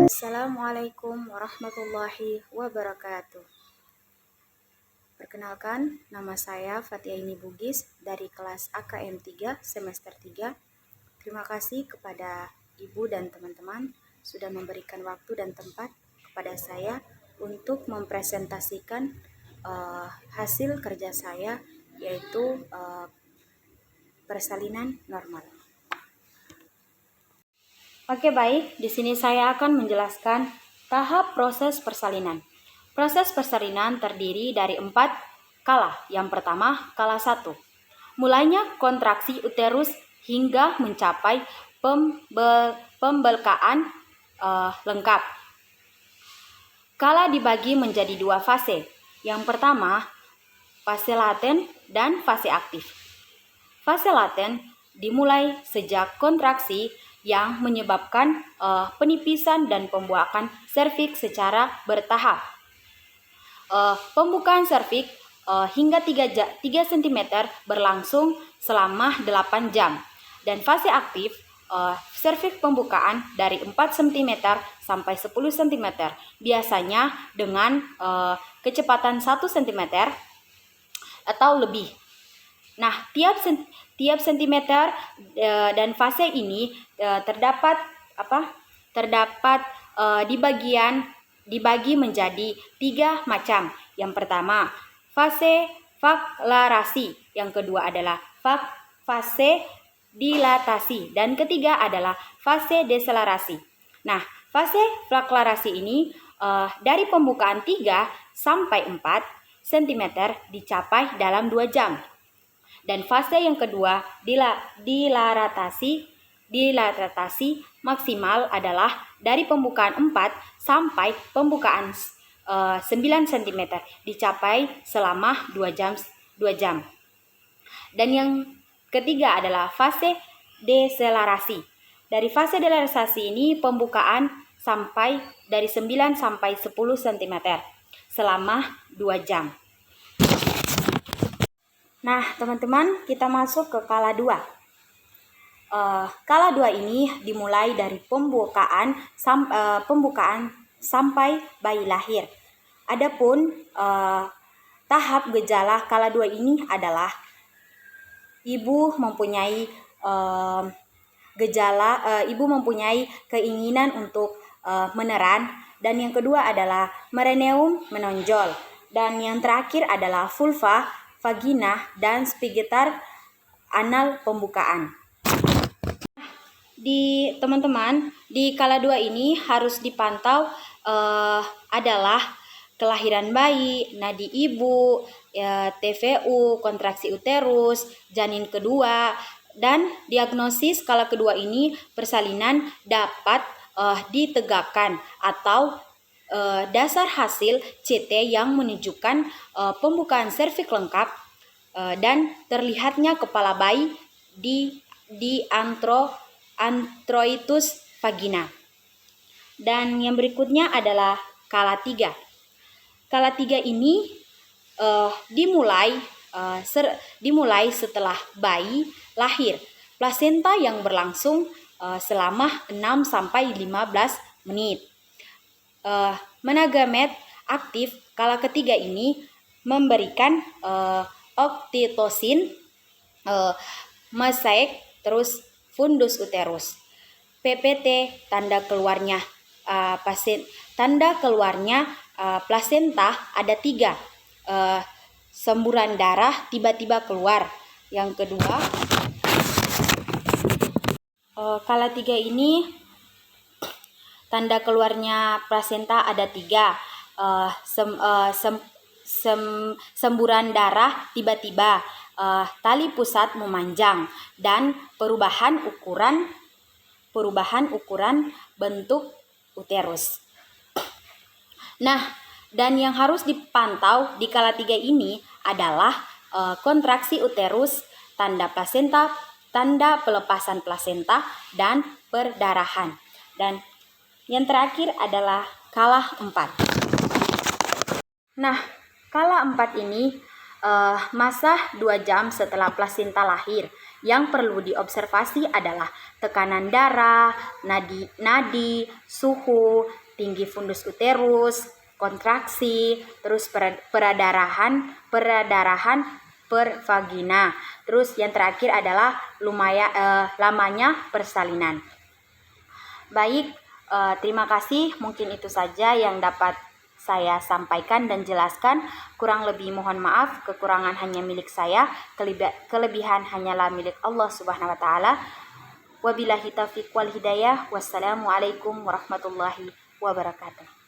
Assalamualaikum warahmatullahi wabarakatuh. Perkenalkan, nama saya Fatiaini Bugis dari kelas AKM 3 semester 3. Terima kasih kepada Ibu dan teman-teman sudah memberikan waktu dan tempat kepada saya untuk mempresentasikan hasil kerja saya, yaitu persalinan normal. Oke, baik. Di sini saya akan menjelaskan tahap proses persalinan. Proses persalinan terdiri dari 4 kala. Yang pertama, kala 1. Mulainya kontraksi uterus hingga mencapai pembelkaan lengkap. Kala dibagi menjadi 2 fase. Yang pertama, fase laten dan fase aktif. Fase laten dimulai sejak kontraksi yang menyebabkan penipisan dan pembukaan serviks secara bertahap. Pembukaan serviks hingga 3 cm berlangsung selama 8 jam. Dan fase aktif, serviks pembukaan dari 4 cm sampai 10 cm, biasanya dengan kecepatan 1 cm atau lebih. Nah, tiap sentimeter dan fase ini terdapat dibagi menjadi 3 macam. Yang pertama, fase vaklarasi. Yang kedua adalah fase dilatasi, dan ketiga adalah fase deselerasi. Nah, fase vaklarasi ini dari pembukaan 3 sampai 4 cm dicapai dalam 2 jam. Dan fase yang kedua, dilatasi maksimal adalah dari pembukaan 4 sampai pembukaan 9 cm dicapai selama 2 jam. Dan yang ketiga adalah fase deselerasi. Dari fase deselerasi ini pembukaan sampai dari 9 sampai 10 cm selama 2 jam. Nah, teman-teman, kita masuk ke kala 2. Kala 2 ini dimulai dari pembukaan sampai bayi lahir. Adapun tahap gejala kala 2 ini adalah ibu mempunyai ibu mempunyai keinginan untuk meneran, dan yang kedua adalah merineum menonjol, dan yang terakhir adalah vulva, vagina, dan sphincter anal pembukaan. Teman-teman, di kala 2 ini harus dipantau adalah kelahiran bayi, nadi ibu, TVU, kontraksi uterus, janin kedua, dan diagnosis kala kedua ini persalinan dapat ditegakkan atau dasar hasil CT yang menunjukkan pembukaan serviks lengkap dan terlihatnya kepala bayi di antroitus vagina. Dan yang berikutnya adalah kala 3. Kala 3 ini dimulai setelah bayi lahir. Plasenta yang berlangsung selama 6 sampai 15 menit. Menagamet aktif kala ketiga ini memberikan oksitosin, mosaic, terus fundus uterus. PPT tanda keluarnya plasenta ada 3. Semburan darah tiba-tiba keluar. Yang kedua, kala 3 ini tanda keluarnya plasenta ada 3. Semburan darah tiba-tiba, tali pusat memanjang, dan perubahan ukuran bentuk uterus. Nah, dan yang harus dipantau di kala 3 ini adalah kontraksi uterus, tanda plasenta, tanda pelepasan plasenta, dan perdarahan. Dan yang terakhir adalah kala 4. Nah, kala 4 ini masa 2 jam setelah plasenta lahir. Yang perlu diobservasi adalah tekanan darah, nadi, suhu, tinggi fundus uterus, kontraksi, terus peradarahan per vagina. Terus yang terakhir adalah lamanya persalinan. Baik, terima kasih. Mungkin itu saja yang dapat saya sampaikan dan jelaskan. Kurang lebih mohon maaf, kekurangan hanya milik saya, kelebihan hanyalah milik Allah Subhanahu wa taala. Wabillahi taufiq wal hidayah. Wassalamualaikum warahmatullahi wabarakatuh.